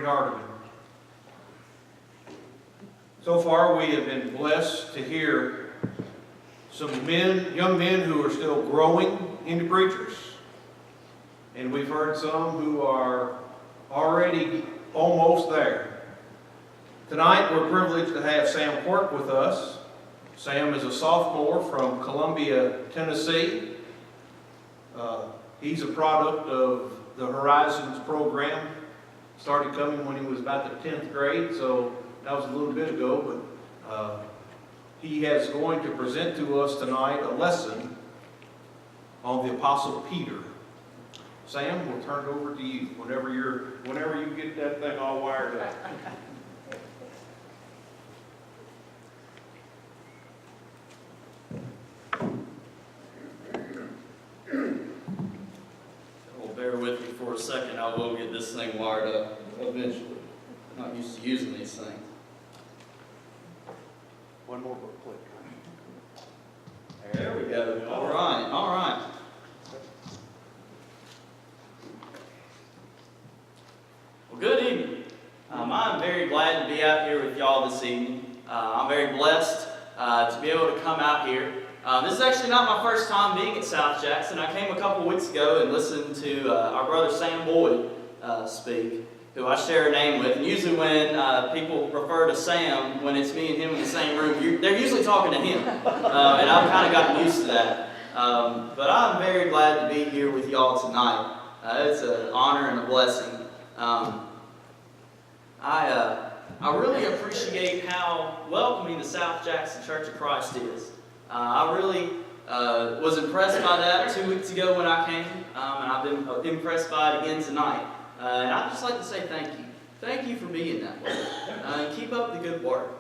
Hardeman. So far we have been blessed to hear some young men who are still growing into preachers. And we've heard some who are already almost there. Tonight we're privileged to have Sam Quirk with us. Sam is a sophomore from Columbia, Tennessee. He's a product of the Horizons program. Started coming when he was about the 10th grade, so that was a little bit ago, but he is going to present to us tonight a lesson on the Apostle Peter. Sam, we'll turn it over to you whenever you get that thing all wired up. Well, bear with me for a second. I will get this thing wired up eventually. I'm not used to using these things. One more click. There we go. All right, all right. Well, good evening. I'm very glad to be out here with y'all this evening. I'm very blessed to be able to come out here. This is actually not my first time being at South Jackson. I came a couple weeks ago and listened to our brother Sam Boyd speak, who I share a name with. And usually when people refer to Sam, when it's me and him in the same room, they're usually talking to him. And I've kind of gotten used to that. But I'm very glad to be here with y'all tonight. It's an honor and a blessing. I really appreciate how welcoming the South Jackson Church of Christ is. I really was impressed by that 2 weeks ago when I came, and I've been impressed by it again tonight. And I'd just like to say thank you. Thank you for being that way. And keep up the good work.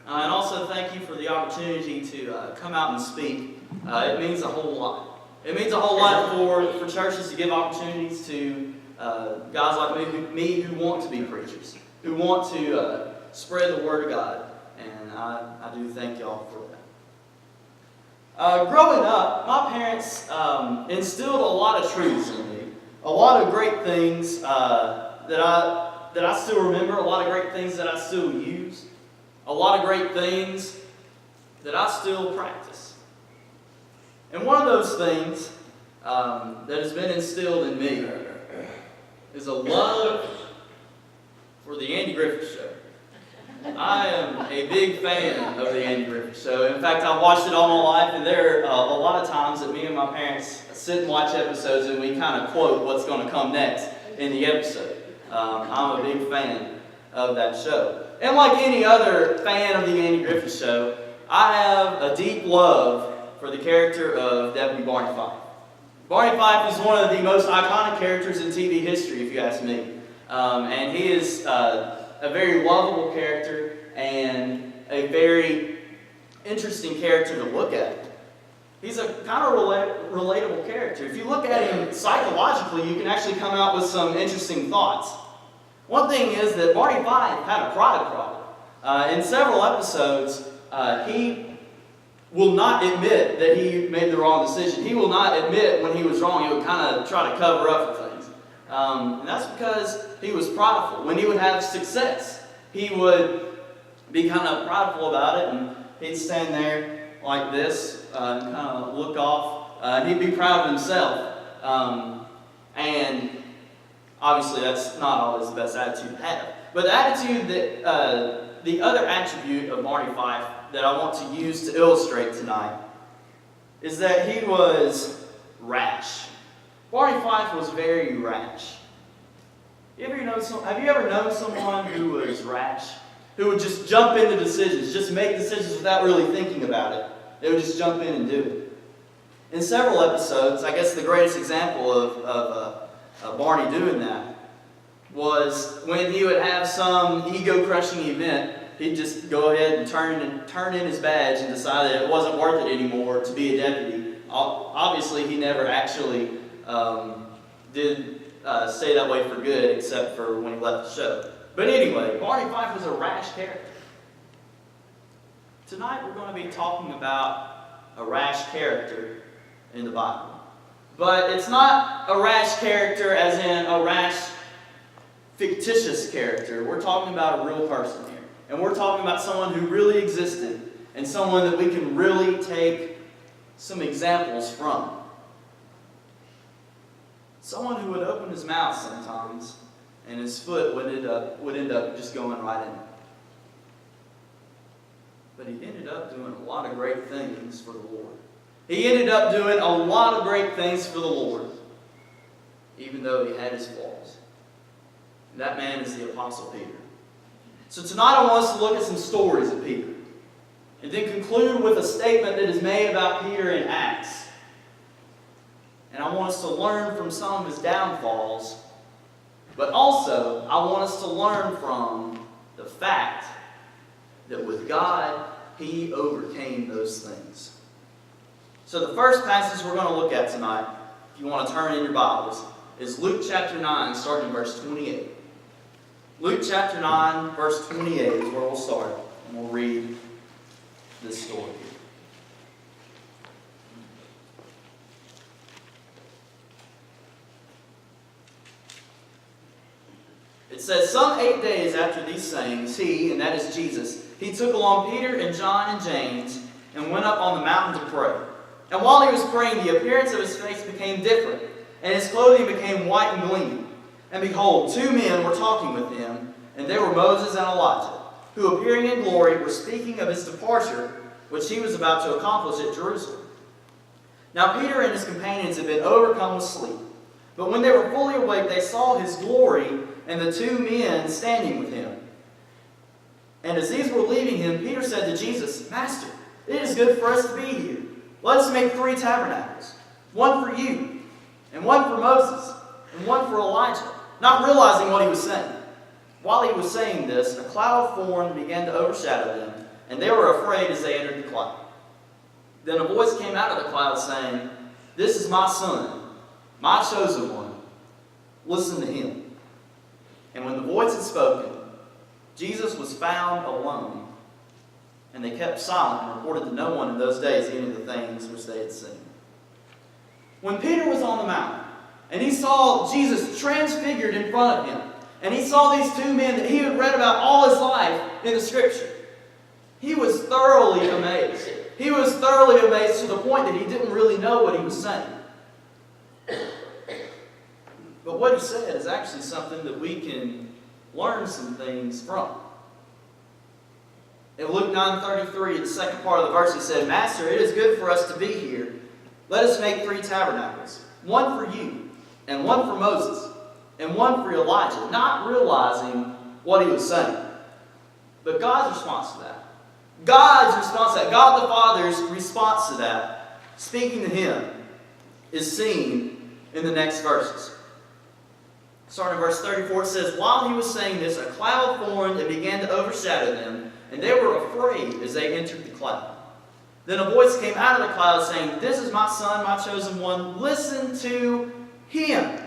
And also thank you for the opportunity to come out and speak. It means a whole lot. It means a whole lot for churches to give opportunities to guys like me who want to be preachers, who want to spread the Word of God. And I do thank y'all for that. Growing up, my parents instilled a lot of truths in me. A lot of great things that I still remember, a lot of great things that I still use, a lot of great things that I still practice. And one of those things that has been instilled in me is a love for the Andy Griffith Show. I am a big fan of the Andy Griffith Show. In fact, I've watched it all my life, and there are a lot of times that me and my parents sit and watch episodes and we kind of quote what's going to come next in the episode. I'm a big fan of that show. And like any other fan of the Andy Griffith Show, I have a deep love for the character of Deputy Barney Fife. Barney Fife is one of the most iconic characters in TV history, if you ask me. And he is a very lovable character and a very interesting character to look at. He's a kind of relatable character. If you look at him psychologically, you can actually come out with some interesting thoughts. One thing is that Barney Fife had a pride problem. In several episodes, he will not admit that he made the wrong decision. He will not admit when he was wrong. He would kind of try to cover up for things. And that's because he was prideful. When he would have success, he would be kind of prideful about it, and he'd stand there like this and kind of look off. And he'd be proud of himself. And obviously that's not always the best attitude to have. But the attitude that, the other attribute of Barney Fife that I want to use to illustrate tonight is that he was rash. Barney Fife was very rash. Have you ever known someone who was rash? Who would just jump into decisions, just make decisions without really thinking about it. They would just jump in and do it. In several episodes, I guess the greatest example of Barney doing that was when he would have some ego-crushing event. He'd just go ahead and turn in his badge and decide that it wasn't worth it anymore to be a deputy. Obviously, he never actually did stay that way for good, except for when he left the show. But anyway, Barney Fife was a rash character. Tonight we're going to be talking about a rash character in the Bible. But it's not a rash character as in a rash fictitious character. We're talking about a real person here. And we're talking about someone who really existed and someone that we can really take some examples from. Someone who would open his mouth sometimes and his foot would end up just going right in it. But he ended up doing a lot of great things for the Lord. He ended up doing a lot of great things for the Lord, even though he had his flaws. And that man is the Apostle Peter. So tonight I want us to look at some stories of Peter, and then conclude with a statement that is made about Peter in Acts. And I want us to learn from some of his downfalls, but also I want us to learn from the fact that with God, he overcame those things. So the first passage we're going to look at tonight, if you want to turn in your Bibles, is Luke chapter 9, starting in verse 28. Luke chapter 9, verse 28 is where we'll start, and we'll read this story. It says, some 8 days after these sayings, he, and that is Jesus, he took along Peter and John and James and went up on the mountain to pray. And while he was praying, the appearance of his face became different, and his clothing became white and gleaming. And behold, 2 men were talking with him, and they were Moses and Elijah, who appearing in glory were speaking of his departure, which he was about to accomplish at Jerusalem. Now Peter and his companions had been overcome with sleep. But when they were fully awake, they saw his glory and the 2 men standing with him. And as these were leaving him, Peter said to Jesus, Master, it is good for us to be here. Let us make 3 tabernacles, one for you, and one for Moses, and one for Elijah, not realizing what he was saying. While he was saying this, a cloud of thorn began to overshadow them, and they were afraid as they entered the cloud. Then a voice came out of the cloud saying, This is my Son, my chosen one. Listen to him. And when the voice had spoken, Jesus was found alone, and they kept silent and reported to no one in those days any of the things which they had seen. When Peter was on the mountain, and he saw Jesus transfigured in front of him, and he saw these 2 men that he had read about all his life in the Scripture, he was thoroughly amazed. He was thoroughly amazed to the point that he didn't really know what he was saying. But what he said is actually something that we can learn some things from. In Luke 9:33, the second part of the verse, he said, Master, it is good for us to be here. Let us make 3 tabernacles, one for you, and one for Moses, and one for Elijah, not realizing what he was saying. But God's response to that, God the Father's response to that, speaking to him, is seen in the next verses. Starting in verse 34, it says, While he was saying this, a cloud formed and began to overshadow them, and they were afraid as they entered the cloud. Then a voice came out of the cloud saying, This is my Son, my chosen one. Listen to him.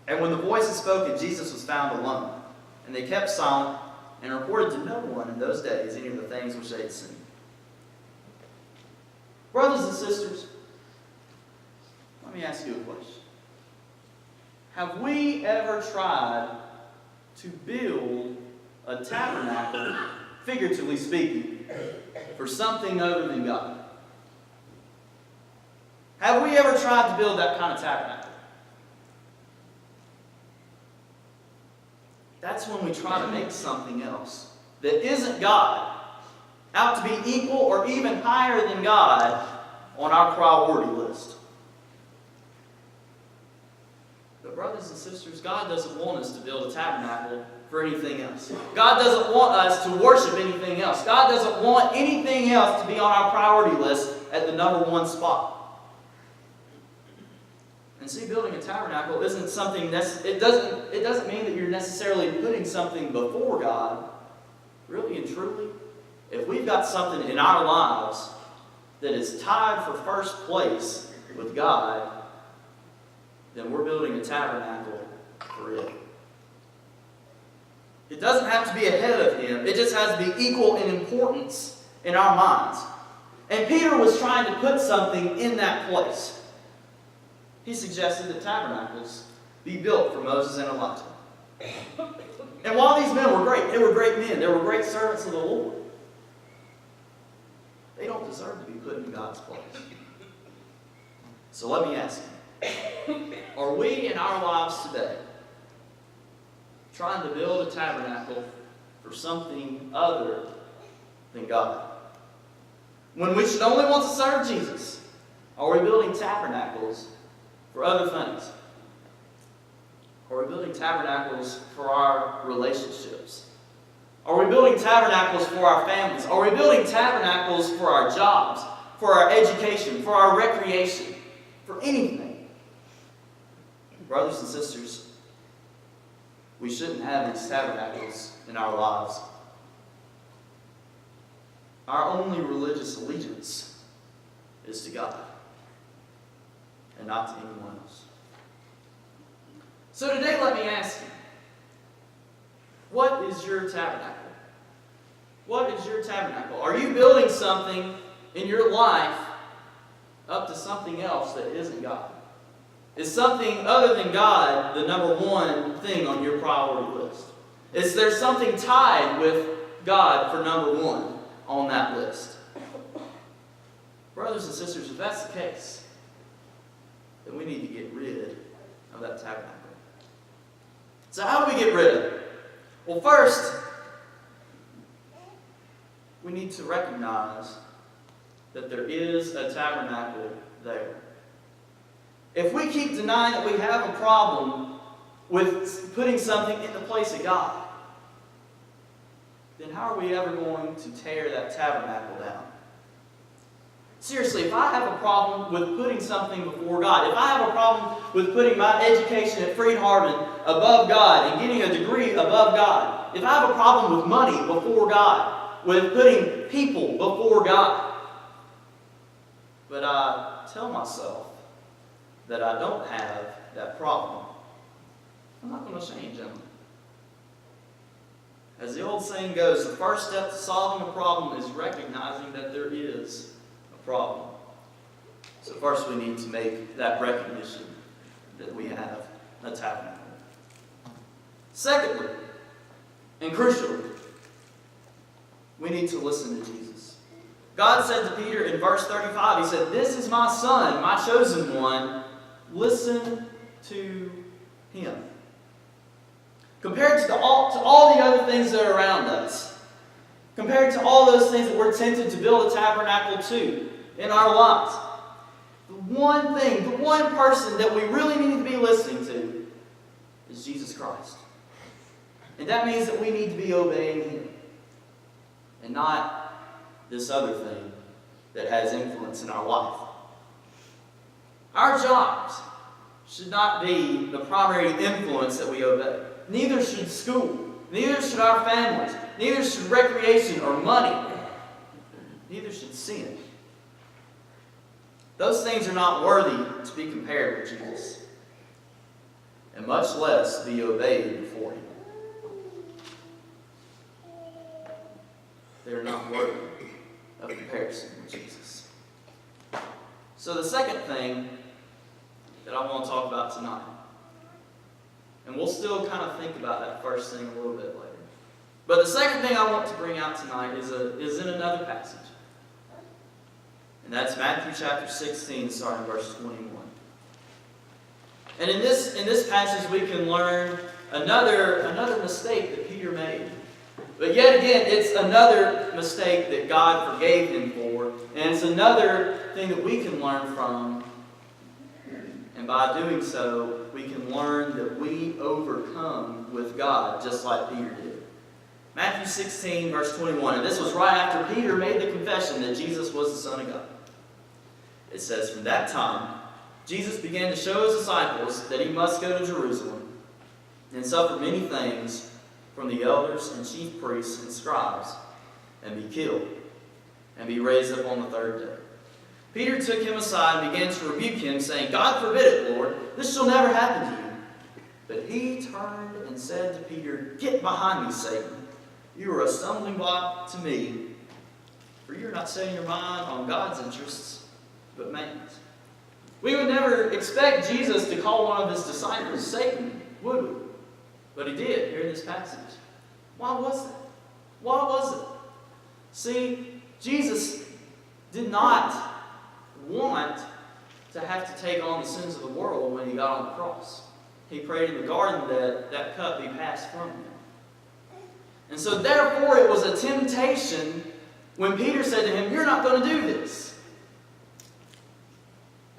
And when the voice had spoken, Jesus was found alone. And they kept silent and reported to no one in those days any of the things which they had seen. Brothers and sisters, let me ask you a question. Have we ever tried to build a tabernacle, figuratively speaking, for something other than God? Have we ever tried to build that kind of tabernacle? That's when we try to make something else that isn't God out to be equal or even higher than God on our priority list. But brothers and sisters, God doesn't want us to build a tabernacle for anything else. God doesn't want us to worship anything else. God doesn't want anything else to be on our priority list at the number 1 spot. And see, building a tabernacle isn't something it doesn't mean that you're necessarily putting something before God. Really and truly, if we've got something in our lives that is tied for first place with God, then we're building a tabernacle for it. It doesn't have to be ahead of him. It just has to be equal in importance in our minds. And Peter was trying to put something in that place. He suggested that tabernacles be built for Moses and Elijah. And while these men were great, they were great men, they were great servants of the Lord, they don't deserve to be put in God's place. So let me ask you, are we in our lives today trying to build a tabernacle for something other than God? When we should only want to serve Jesus, are we building tabernacles for other things? Are we building tabernacles for our relationships? Are we building tabernacles for our families? Are we building tabernacles for our jobs, for our education, for our recreation, for anything? Brothers and sisters, we shouldn't have these tabernacles in our lives. Our only religious allegiance is to God and not to anyone else. So today, let me ask you, what is your tabernacle? What is your tabernacle? Are you building something in your life up to something else that isn't God? Is something other than God the number one thing on your priority list? Is there something tied with God for number one on that list? Brothers and sisters, if that's the case, then we need to get rid of that tabernacle. So how do we get rid of it? Well, first, we need to recognize that there is a tabernacle there. If we keep denying that we have a problem with putting something in the place of God, then how are we ever going to tear that tabernacle down? Seriously, if I have a problem with putting something before God, if I have a problem with putting my education at Hardeman above God and getting a degree above God, if I have a problem with money before God, with putting people before God, but I tell myself that I don't have that problem, I'm not going to change them. As the old saying goes, the first step to solving a problem is recognizing that there is a problem. So first we need to make that recognition that we have a tabernacle. Secondly, and crucially, we need to listen to Jesus. God said to Peter in verse 35, He said, "This is my son, my chosen one. Listen to him." Compared to all the other things that are around us, compared to all those things that we're tempted to build a tabernacle to in our lives, the one thing, the one person that we really need to be listening to is Jesus Christ. And that means that we need to be obeying Him and not this other thing that has influence in our life. Our jobs should not be the primary influence that we obey. Neither should school. Neither should our families. Neither should recreation or money. Neither should sin. Those things are not worthy to be compared with Jesus, and much less be obeyed before Him. They are not worthy of comparison with Jesus. So the second thing that I want to talk about tonight, and we'll still kind of think about that first thing a little bit later, but the second thing I want to bring out tonight is in another passage. And that's Matthew chapter 16, starting verse 21. And in this passage we can learn another mistake that Peter made. But yet again, it's another mistake that God forgave him for, and it's another thing that we can learn from. And by doing so, we can learn that we overcome with God, just like Peter did. Matthew 16, verse 21. And this was right after Peter made the confession that Jesus was the Son of God. It says, "From that time, Jesus began to show His disciples that He must go to Jerusalem and suffer many things from the elders and chief priests and scribes, and be killed, and be raised up on the third day." Peter took him aside and began to rebuke him, saying, "God forbid it, Lord. This shall never happen to you." But he turned and said to Peter, "Get behind me, Satan. You are a stumbling block to me, for you are not setting your mind on God's interests, but man's." We would never expect Jesus to call one of His disciples Satan, would we? But he did here in this passage. Why was that? Why was it? See, Jesus did not want to have to take on the sins of the world when he got on the cross. He prayed in the garden that that cup be passed from him. And so therefore it was a temptation when Peter said to him, "You're not going to do this."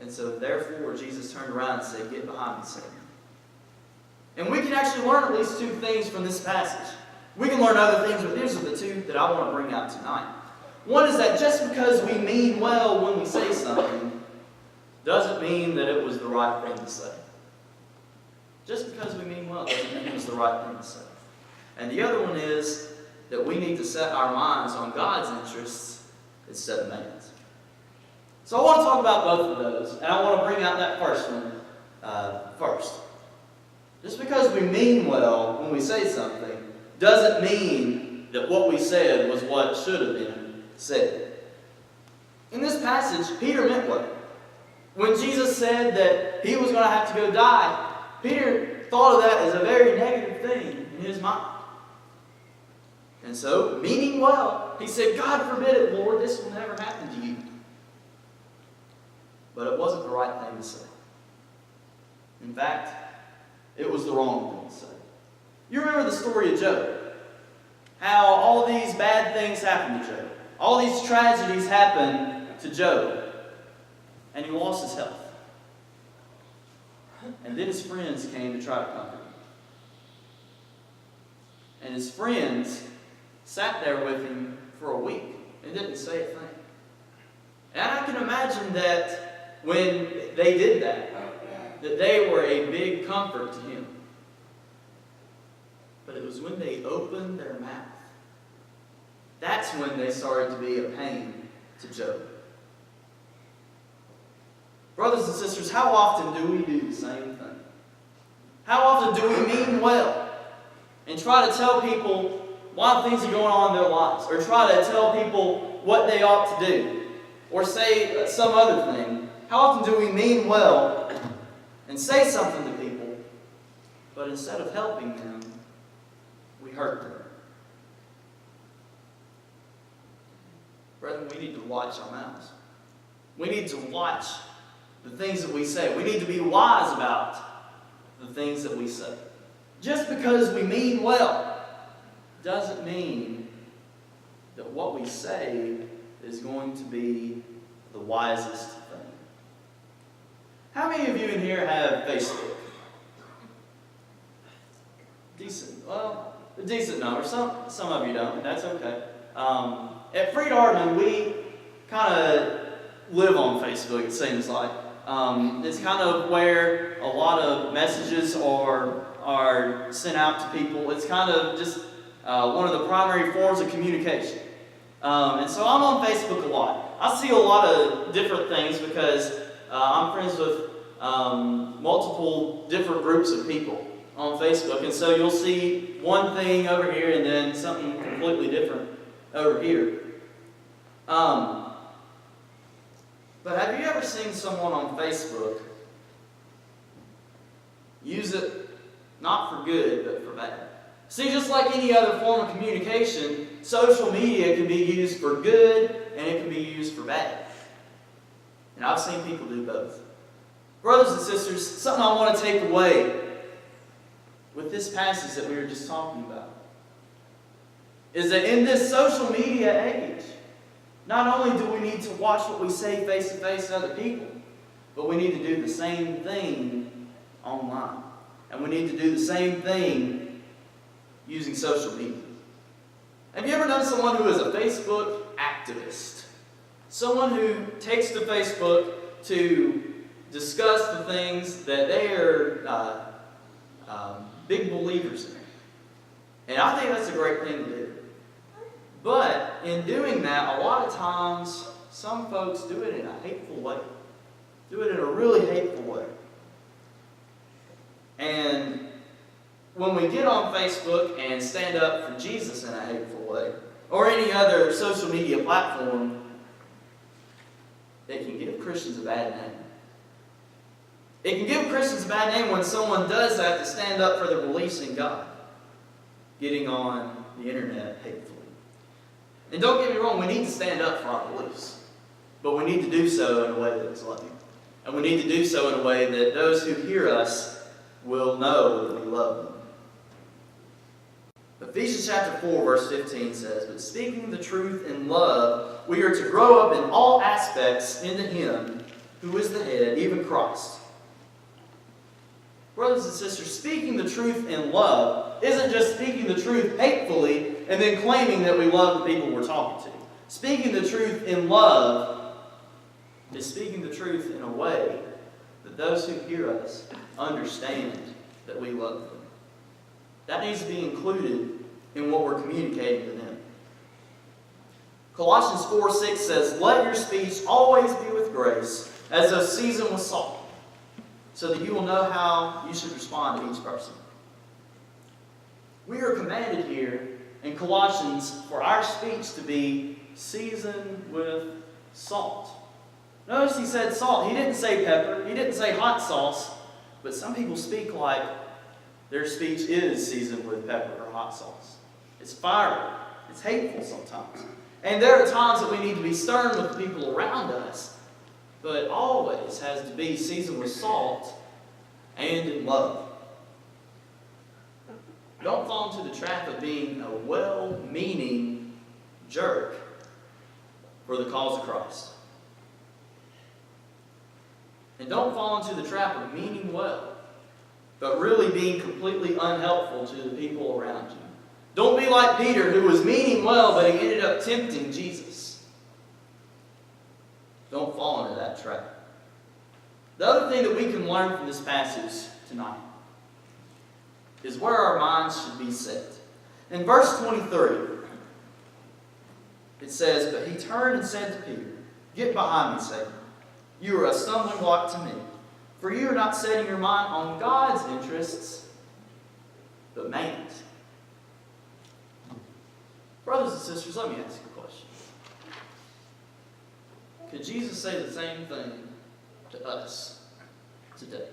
And so therefore Jesus turned around and said, "Get behind me, Satan." And we can actually learn at least two things from this passage. We can learn other things, but these are the two that I want to bring out tonight. One is that just because we mean well when we say something doesn't mean that it was the right thing to say. Just because we mean well doesn't mean it was the right thing to say. And the other one is that we need to set our minds on God's interests instead of man's. So I want to talk about both of those, and I want to bring out that first one first. Just because we mean well when we say something doesn't mean that what we said was what should have been said. In this passage, Peter meant well. When Jesus said that he was going to have to go die, Peter thought of that as a very negative thing in his mind. And so, meaning well, he said, "God forbid it, Lord, this will never happen to you." But it wasn't the right thing to say. In fact, it was the wrong thing to say. You remember the story of Job. How all these bad things happened to Job. All these tragedies happened to Job. And he lost his health. And then his friends came to try to comfort him. And his friends sat there with him for a week and didn't say a thing. And I can imagine that when they did that they were a big comfort to him. But it was when they opened their mouth, that's when they started to be a pain to Job. Brothers and sisters, how often do we do the same thing? How often do we mean well and try to tell people why things are going on in their lives, or try to tell people what they ought to do, or say some other thing? How often do we mean well and say something to people, but instead of helping them, we hurt them? Brethren, we need to watch our mouths. We need to watch the things that we say. We need to be wise about the things that we say. Just because we mean well doesn't mean that what we say is going to be the wisest thing. How many of you in here have Facebook? A decent number. Some of you don't. That's okay. At Hardeman, we kind of live on Facebook, it seems like. It's kind of where a lot of messages are sent out to people. It's kind of just one of the primary forms of communication. And so I'm on Facebook a lot. I see a lot of different things because I'm friends with multiple different groups of people on Facebook. And so you'll see one thing over here and then something completely different over here. But have you ever seen someone on Facebook use it not for good, but for bad? See, just like any other form of communication, social media can be used for good and it can be used for bad. And I've seen people do both. Brothers and sisters, something I want to take away with this passage that we were just talking about is that in this social media age, not only do we need to watch what we say face to face to other people, but we need to do the same thing online. And we need to do the same thing using social media. Have you ever known someone who is a Facebook activist? Someone who takes to Facebook to discuss the things that they are big believers in. And I think that's a great thing to do. But in doing that, a lot of times, some folks do it in a hateful way. Do it in a really hateful way. And when we get on Facebook and stand up for Jesus in a hateful way, or any other social media platform, it can give Christians a bad name. It can give Christians a bad name when someone does that to stand up for their beliefs in God. getting on the internet hatefully. And don't get me wrong, we need to stand up for our beliefs. But we need to do so in a way that is loving. And we need to do so in a way that those who hear us will know that we love them. Ephesians chapter 4, verse 15 says, "But speaking the truth in love, we are to grow up in all aspects into Him who is the head, even Christ." Brothers and sisters, speaking the truth in love isn't just speaking the truth hatefully and then claiming that we love the people we're talking to. Speaking the truth in love is speaking the truth in a way that those who hear us understand that we love them. That needs to be included in what we're communicating to them. Colossians 4:6 says, "Let your speech always be with grace, as though seasoned with salt, so that you will know how you should respond to each person." We are commanded here in Colossians for our speech to be seasoned with salt. Notice he said salt. He didn't say pepper. He didn't say hot sauce. But some people speak like their speech is seasoned with pepper or hot sauce. It's fiery. It's hateful sometimes. And there are times that we need to be stern with the people around us, but it always has to be seasoned with salt and in love. Don't fall into the trap of being a well-meaning jerk for the cause of Christ. And don't fall into the trap of meaning well, but really being completely unhelpful to the people around you. Don't be like Peter, who was meaning well, but he ended up tempting Jesus. Don't fall into that trap. The other thing that we can learn from this passage tonight is where our minds should be set. In verse 23, it says, "But he turned and said to Peter, 'Get behind me, Satan. You are a stumbling block to me, for you are not setting your mind on God's interests, but man's.'" Brothers and sisters, let me ask you a question. Could Jesus say the same thing to us today?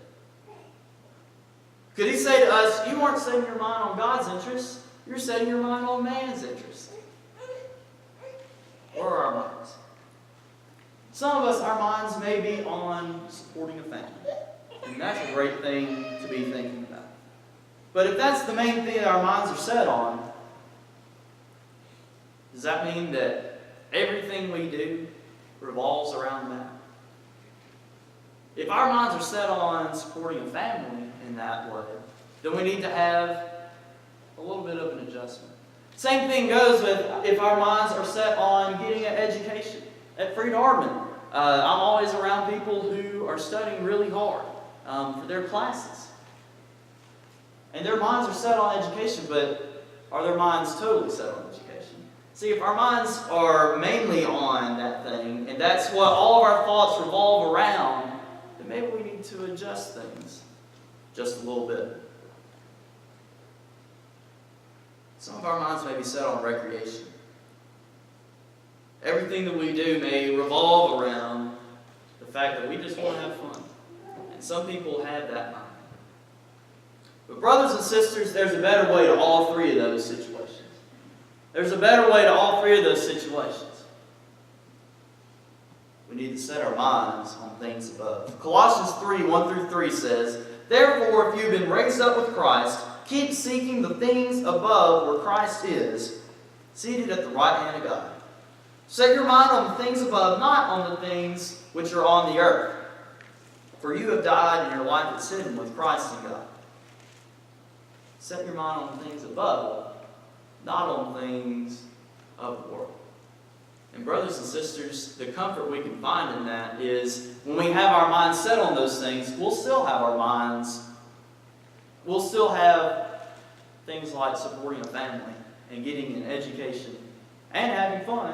Could he say to us, "You aren't setting your mind on God's interests, you're setting your mind on man's interests"? Where are our minds? Some of us, our minds may be on supporting a family. And that's a great thing to be thinking about. But if that's the main thing that our minds are set on, does that mean that everything we do revolves around that? If our minds are set on supporting a family in that way, then we need to have a little bit of an adjustment. Same thing goes with if our minds are set on getting an education. At Hardeman, I'm always around people who are studying really hard for their classes. And their minds are set on education, but are their minds totally set on education? See, if our minds are mainly on that thing, and that's what all of our thoughts revolve around, then maybe we need to adjust things just a little bit. Some of our minds may be set on recreation. Everything that we do may revolve around the fact that we just want to have fun. And some people have that mind. But brothers and sisters, there's a better way to all three of those situations. There's a better way to all three of those situations. We need to set our minds on things above. Colossians 3:1-3 says, "Therefore, if you've been raised up with Christ, keep seeking the things above where Christ is, seated at the right hand of God. Set your mind on the things above, not on the things which are on the earth. For you have died, and your life is hidden with Christ in God." Set your mind on the things above, not on things of the world. And brothers and sisters, the comfort we can find in that is when we have our minds set on those things, we'll still have things like supporting a family and getting an education and having fun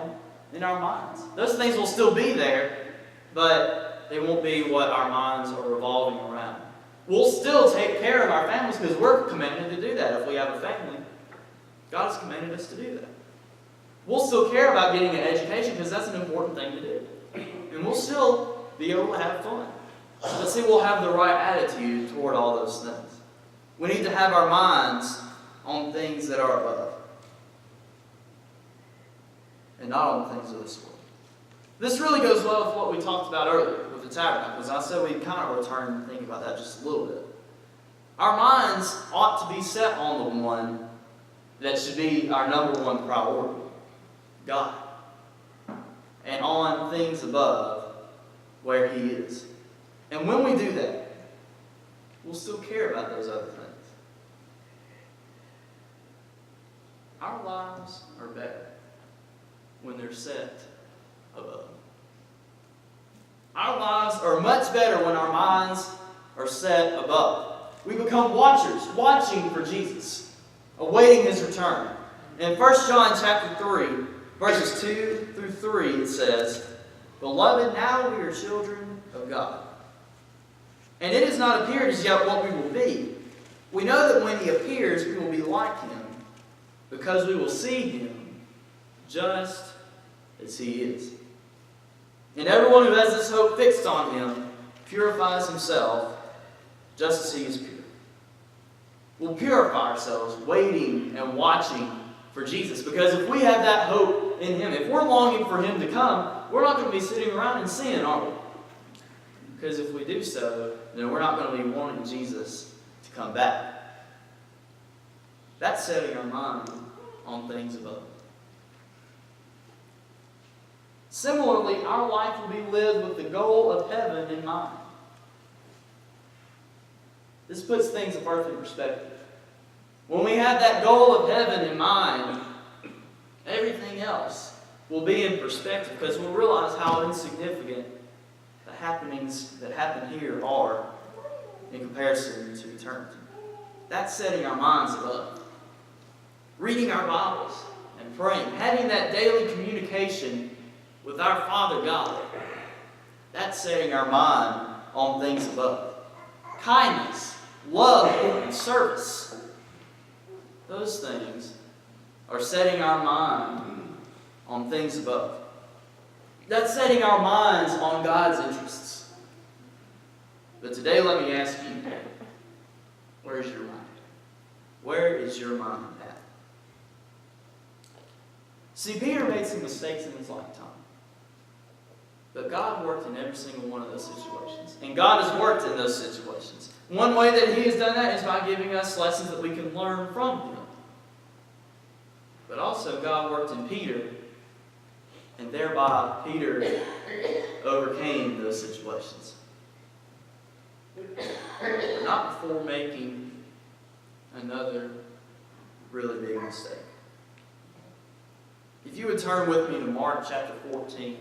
in our minds. Those things will still be there, but they won't be what our minds are revolving around. We'll still take care of our families because we're commanded to do that if we have a family. God has commanded us to do that. We'll still care about getting an education because that's an important thing to do. And we'll still be able to have fun. But see, we'll have the right attitude toward all those things. We need to have our minds on things that are above, and not on things of this world. This really goes well with what we talked about earlier with the tabernacle, because I said we'd kind of return and think about that just a little bit. Our minds ought to be set on the one that should be our number one priority, God, and on things above where He is. And when we do that, we'll still care about those other things. Our lives are better when they're set above. Our lives are much better when our minds are set above. We become watchers, watching for Jesus, awaiting His return. In 1 John chapter 3, verses 2 through 3, it says, "Beloved, now we are children of God. And it has not appeared as yet what we will be. We know that when He appears, we will be like Him, because we will see Him just as He is. And everyone who has this hope fixed on Him purifies himself just as He is pure." We'll purify ourselves waiting and watching for Jesus, because if we have that hope in Him, if we're longing for Him to come, we're not going to be sitting around in sin, are we? Because if we do so, then we're not going to be wanting Jesus to come back. That's setting our mind on things above. Similarly, our life will be lived with the goal of heaven in mind. This puts things of earth in perspective. When we have that goal of heaven in mind, everything else will be in perspective, because we'll realize how insignificant the happenings that happen here are in comparison to eternity. That's setting our minds above. Reading our Bibles and praying, having that daily communication with our Father God, that's setting our mind on things above. Kindness, love, and service, those things are setting our mind on things above. That's setting our minds on God's interests. But today, let me ask you, where is your mind? Where is your mind at? See, Peter made some mistakes in his lifetime. But God worked in every single one of those situations. And God has worked in those situations. One way that He has done that is by giving us lessons that we can learn from Him. But also God worked in Peter, and thereby Peter overcame those situations. But not before making another really big mistake. If you would turn with me to Mark chapter 14,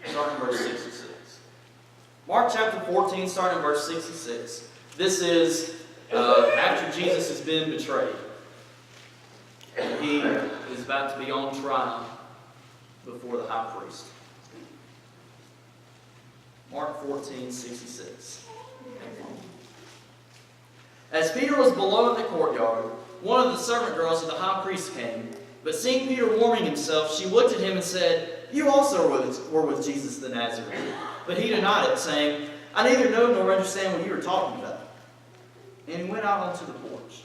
starting in verse 66. Mark chapter 14, starting in verse 66. This is after Jesus has been betrayed. And He is about to be on trial before the high priest. Mark 14, 66. As Peter was below in the courtyard, one of the servant girls of the high priest came, but seeing Peter warming himself, she looked at him and said, "You also were with Jesus the Nazarene." But he denied it, saying, "I neither know nor understand what you are talking about." And he went out onto the porch.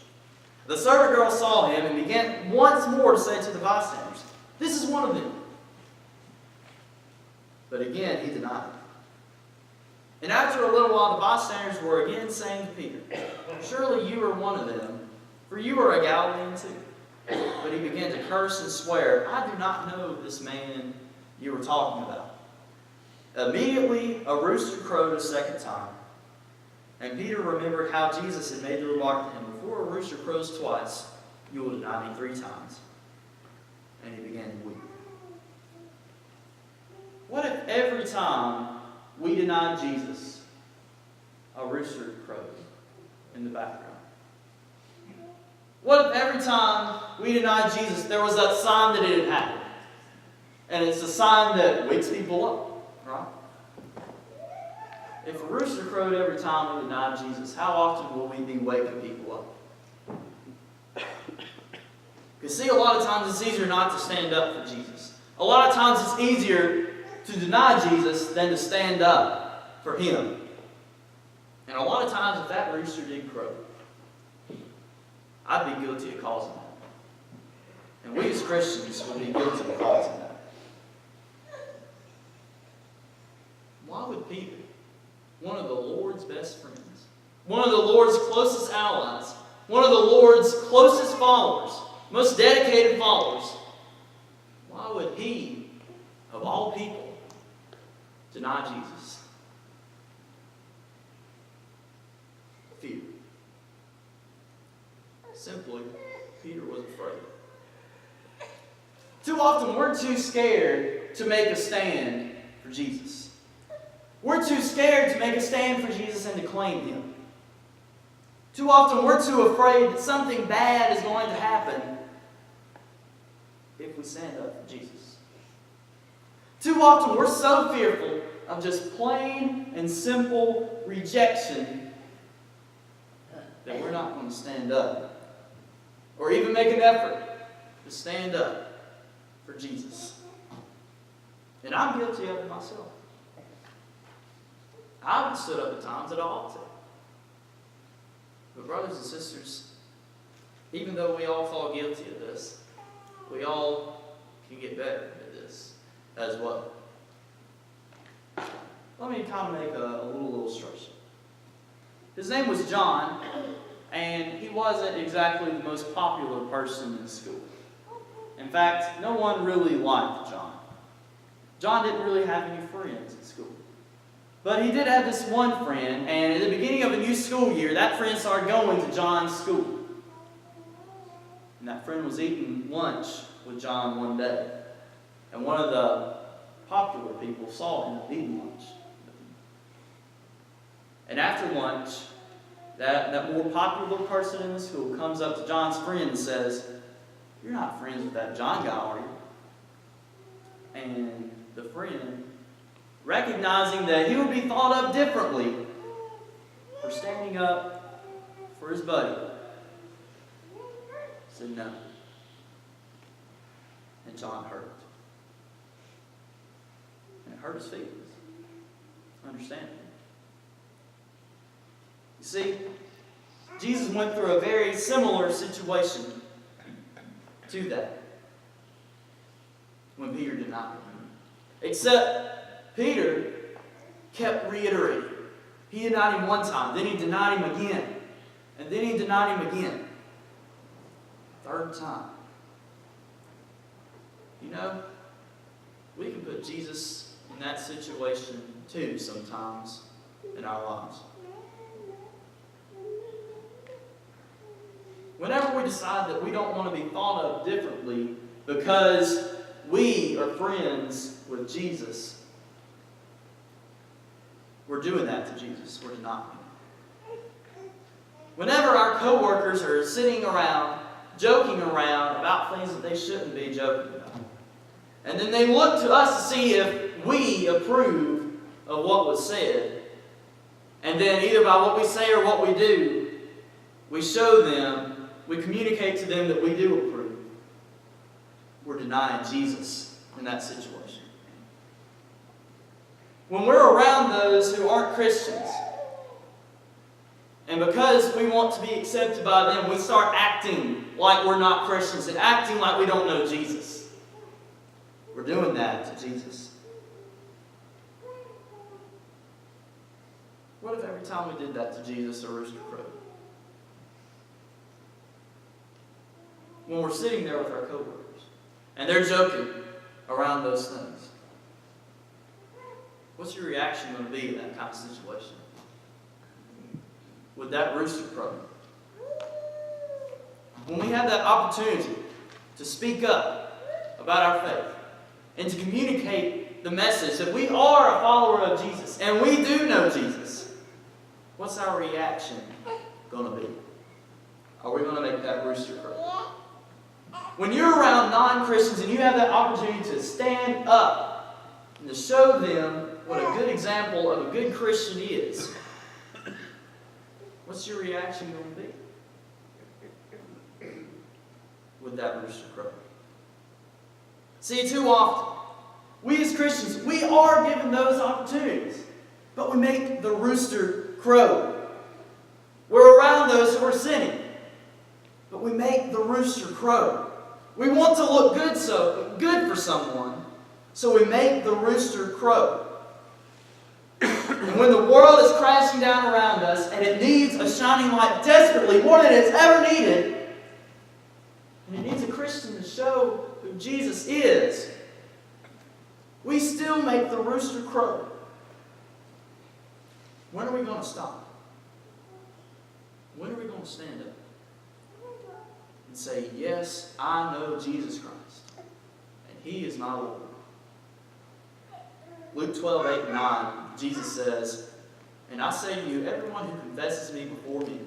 The servant girl saw him and began once more to say to the bystanders, "This is one of them." But again he denied it. And after a little while the bystanders were again saying to Peter, "Surely you are one of them, for you are a Galilean too." But he began to curse and swear, "I do not know this man you were talking about." Immediately a rooster crowed a second time. And Peter remembered how Jesus had made the remark to him, "Before a rooster crows twice, you will deny me 3 times." And he began to weep. What if every time we denied Jesus, a rooster crowed in the background? What if every time we denied Jesus, there was that sign that it had happened? And it's a sign that wakes people up, right? If a rooster crowed every time we denied Jesus, how often will we be waking people up? Because see, a lot of times it's easier not to stand up for Jesus. A lot of times it's easier to deny Jesus than to stand up for Him. And a lot of times if that rooster did crow, I'd be guilty of causing that. And we as Christians would be guilty of causing that. Why would Peter, one of the Lord's best friends, one of the Lord's closest allies, one of the Lord's closest followers, most dedicated followers, why would he, of all people, deny Jesus? Fear. Simply, Peter was afraid. Too often we're too scared to make a stand for Jesus. We're too scared to make a stand for Jesus and to claim Him. Too often we're too afraid that something bad is going to happen if we stand up for Jesus. Too often we're so fearful of just plain and simple rejection that we're not going to stand up or even make an effort to stand up for Jesus. And I'm guilty of it myself. I haven't stood up at times that I ought to. But brothers and sisters, even though we all fall guilty of this, we all can get better at this as well. Let me kind of make a little illustration. His name was John, and he wasn't exactly the most popular person in school. In fact, no one really liked John. John didn't really have any friends in school. But he did have this one friend, and at the beginning of a new school year, that friend started going to John's school. And that friend was eating lunch with John one day. And one of the popular people saw him eating lunch. And after lunch, that more popular person in the school comes up to John's friend and says, "You're not friends with that John guy, are you?" And the friend, recognizing that he would be thought of differently for standing up for his buddy, said no. And John hurt. And it hurt his feelings. Understandable. You see, Jesus went through a very similar situation to that when Peter denied him. Except Peter kept reiterating. He denied him one time, then he denied him again, and then he denied him again. Third time. You know, we can put Jesus in that situation too sometimes in our lives. Whenever we decide that we don't want to be thought of differently because we are friends with Jesus, we're doing that to Jesus. We're denying Him. Whenever our coworkers are sitting around, joking around about things that they shouldn't be joking about, and then they look to us to see if we approve of what was said, and then either by what we say or what we do, we show them, we communicate to them that we do approve. We're denying Jesus in that situation. When we're around those who aren't Christians, and because we want to be accepted by them, we start acting like we're not Christians and acting like we don't know Jesus. We're doing that to Jesus. What if every time we did that to Jesus, a rooster crowed? When we're sitting there with our coworkers, and they're joking around those things, what's your reaction going to be in that kind of situation? Would that rooster crow? When we have that opportunity to speak up about our faith and to communicate the message that we are a follower of Jesus and we do know Jesus, what's our reaction going to be? Are we going to make that rooster crow? When you're around non-Christians and you have that opportunity to stand up and to show them what a good example of a good Christian is, what's your reaction going to be? Would that rooster crow? See, too often, we as Christians, we are given those opportunities, but we make the rooster crow. We're around those who are sinning, but we make the rooster crow. We want to look good for someone, so we make the rooster crow. And when the world is crashing down around us and it needs a shining light desperately, more than it's ever needed, and it needs a Christian to show who Jesus is, we still make the rooster crow. When are we going to stop? When are we going to stand up and say, yes, I know Jesus Christ, and He is my Lord? Luke 12:8-9, Jesus says, "And I say to you, everyone who confesses me before men,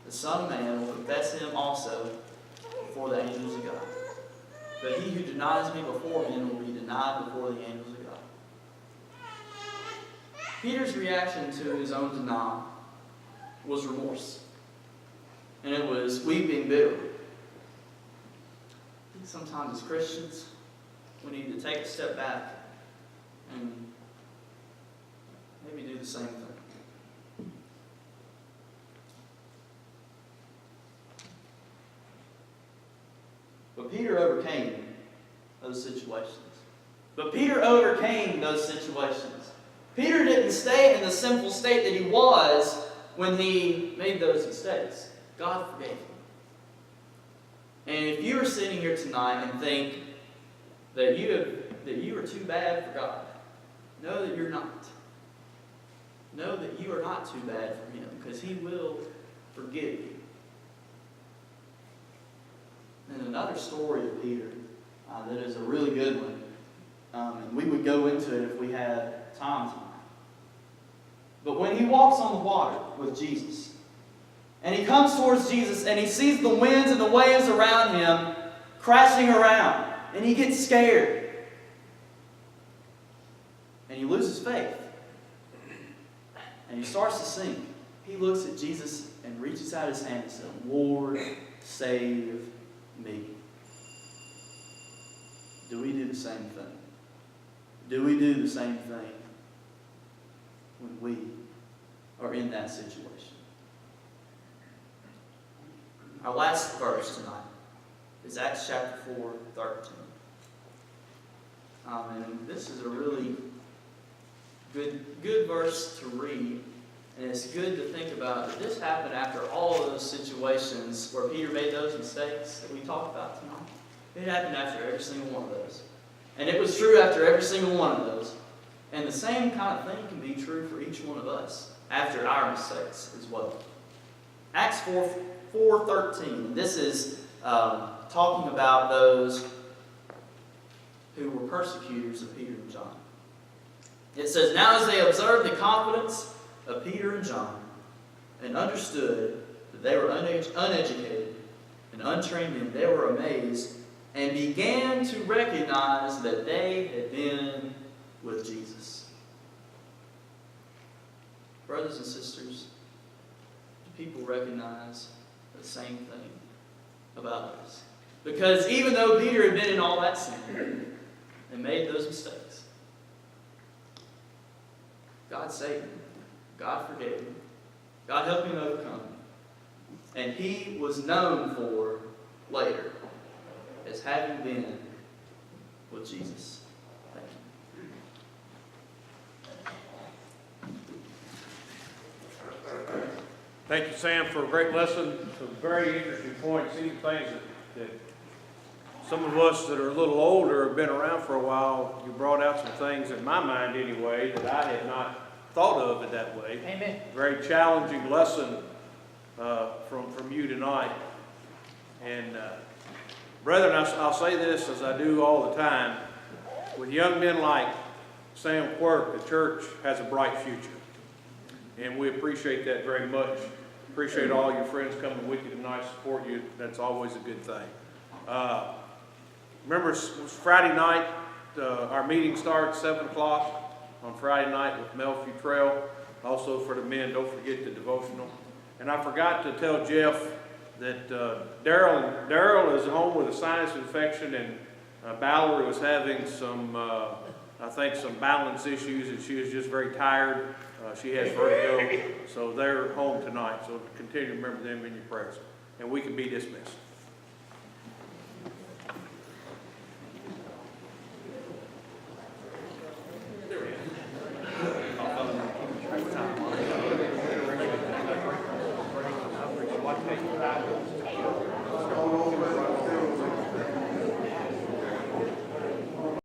the Son of Man will confess Him also before the angels of God. But he who denies me before men will be denied before the angels of God." Peter's reaction to his own denial was remorse. And it was weeping bitterly. I think sometimes as Christians, we need to take a step back and maybe do the same thing. But Peter overcame those situations. Peter didn't stay in the sinful state that he was when he made those mistakes. God forgave him. And if you are sitting here tonight and think that you are too bad for God, know that you're not. Know that you are not too bad for Him, because He will forgive you. And another story of Peter that is a really good one, and we would go into it if we had time tonight. But when he walks on the water with Jesus, and he comes towards Jesus, and he sees the winds and the waves around him crashing around, and he gets scared, and he loses faith, and he starts to sink. He looks at Jesus and reaches out his hand and says, "Lord, save me." Do we do the same thing? Do we do the same thing when we are in that situation? Our last verse tonight is Acts chapter 4:13. And this is a really good verse to read. And it's good to think about that this happened after all of those situations where Peter made those mistakes that we talked about tonight. It happened after every single one of those. And it was true after every single one of those. And the same kind of thing can be true for each one of us after our mistakes as well. Acts 4:13. This is talking about those who were persecutors of Peter and John. It says, "Now as they observed the confidence of Peter and John, and understood that they were uneducated and untrained men, they were amazed and began to recognize that they had been with Jesus." Brothers and sisters, do people recognize the same thing about us? Because even though Peter had been in all that sin and made those mistakes, God saved him. God forgave him. God helped him overcome. And he was known for later as having been with Jesus. Thank you. Thank you, Sam, for a great lesson. Some very interesting points. These things that some of us that are a little older have been around for a while. You brought out some things in my mind anyway that I had not thought of it that way. Amen. Very challenging lesson from you tonight. And brethren, I'll say this as I do all the time. With young men like Sam Quirk, the church has a bright future. And we appreciate that very much. Appreciate all your friends coming with you tonight, support you. That's always a good thing. Remember, it was Friday night. Our meeting starts 7 o'clock on Friday night with Mel Futrell. Also for the men, don't forget the devotional. And I forgot to tell Jeff that Daryl is home with a sinus infection, and Valerie was having some, I think, some balance issues, and she was just very tired. She has vertigo, so they're home tonight. So continue to remember them in your prayers. and we can be dismissed. What